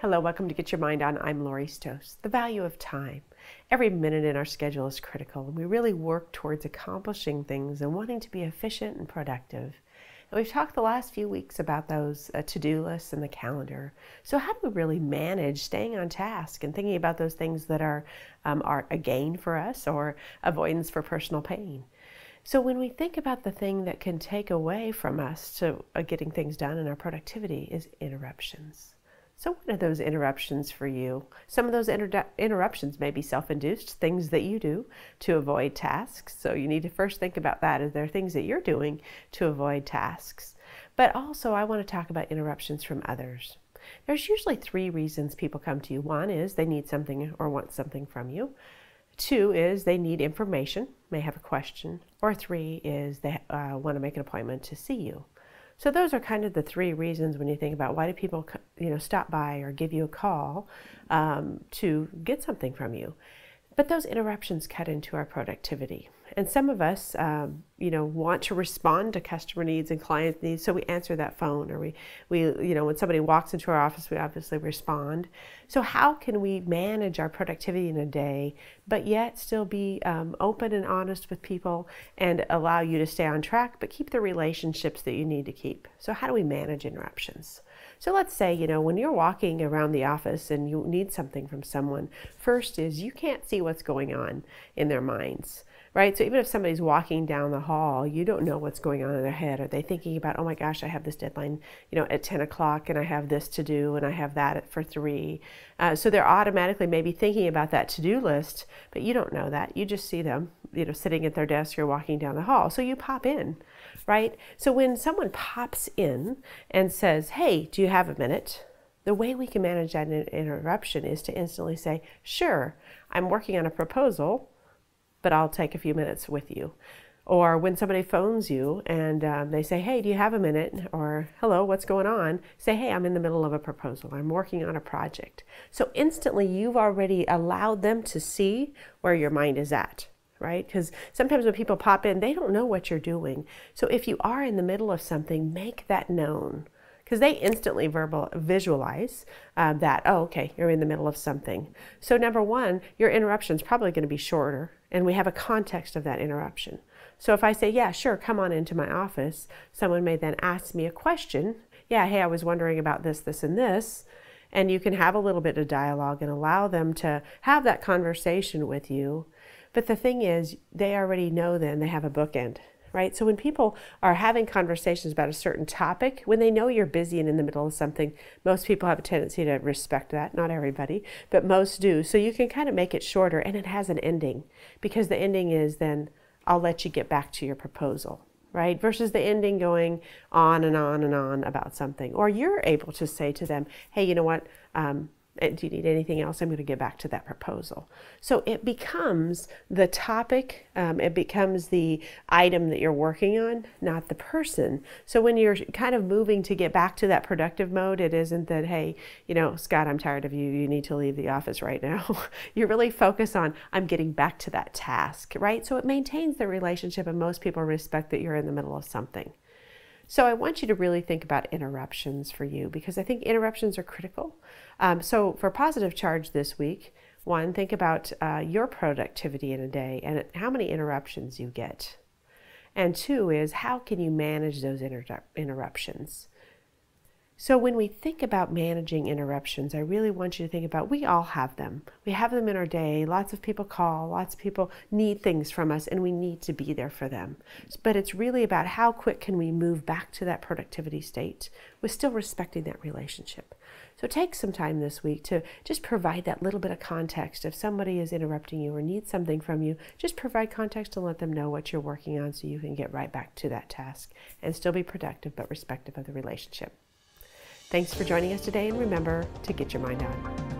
Hello, welcome to Get Your Mind On. I'm Lori Stohs. The value of time. Every minute in our schedule is critical, and we really work towards accomplishing things and wanting to be efficient and productive. And we've talked the last few weeks about those to-do lists and the calendar. So how do we really manage staying on task and thinking about those things that are a gain for us or avoidance for personal pain? So when we think about the thing that can take away from us to getting things done and our productivity is interruptions. So what are those interruptions for you? Some of those interruptions may be self-induced, things that you do to avoid tasks. So you need to first think about that. Are there things that you're doing to avoid tasks? But also I want to talk about interruptions from others. There's usually three reasons people come to you. One is they need something or want something from you. Two is they need information, may have a question. Or three is they want to make an appointment to see you. So those are kind of the three reasons when you think about why do people, stop by or give you a call to get something from you. But those interruptions cut into our productivity. And some of us, want to respond to customer needs and client needs, so we answer that phone, or we when somebody walks into our office, we obviously respond. So how can we manage our productivity in a day, but yet still be open and honest with people and allow you to stay on track, but keep the relationships that you need to keep? So how do we manage interruptions? So let's say, when you're walking around the office and you need something from someone, first is you can't see what's going on in their minds. Right? So even if somebody's walking down the hall, you don't know what's going on in their head. Are they thinking about, oh my gosh, I have this deadline, at 10 o'clock and I have this to do and I have that for 3. So they're automatically maybe thinking about that to-do list, but you don't know that. You just see them, sitting at their desk or walking down the hall. So you pop in, right? So when someone pops in and says, hey, do you have a minute? The way we can manage that interruption is to instantly say, sure, I'm working on a proposal, but I'll take a few minutes with you. Or when somebody phones you and they say, hey, do you have a minute? Or, hello, what's going on? Say, hey, I'm in the middle of a proposal. I'm working on a project. So instantly you've already allowed them to see where your mind is at, right? Because sometimes when people pop in, they don't know what you're doing. So if you are in the middle of something, make that known. Because they instantly visualize that, oh, okay, you're in the middle of something. So number one, your interruption is probably going to be shorter, and we have a context of that interruption. So if I say, yeah, sure, come on into my office, someone may then ask me a question. Yeah, hey, I was wondering about this, this, and this. And you can have a little bit of dialogue and allow them to have that conversation with you. But the thing is, they already know then they have a bookend. Right? So when people are having conversations about a certain topic, when they know you're busy and in the middle of something, most people have a tendency to respect that. Not everybody, but most do. So you can kind of make it shorter, and it has an ending, because the ending is then, I'll let you get back to your proposal, right? Versus the ending going on and on and on about something. Or you're able to say to them, hey, you know what? Do you need anything else? I'm going to get back to that proposal. So it becomes the topic, it becomes the item that you're working on, not the person. So when you're kind of moving to get back to that productive mode, it isn't that, hey, Scott, I'm tired of you. You need to leave the office right now. You really focus on, I'm getting back to that task, right? So it maintains the relationship, and most people respect that you're in the middle of something. So I want you to really think about interruptions for you, because I think interruptions are critical. So for positive charge this week, one, think about your productivity in a day and how many interruptions you get. And two is, how can you manage those interruptions? So when we think about managing interruptions, I really want you to think about, we all have them. We have them in our day. Lots of people call, lots of people need things from us, and we need to be there for them. But it's really about how quick can we move back to that productivity state with still respecting that relationship. So take some time this week to just provide that little bit of context. If somebody is interrupting you or needs something from you, just provide context and let them know what you're working on so you can get right back to that task and still be productive but respectful of the relationship. Thanks for joining us today, and remember to get your mind on.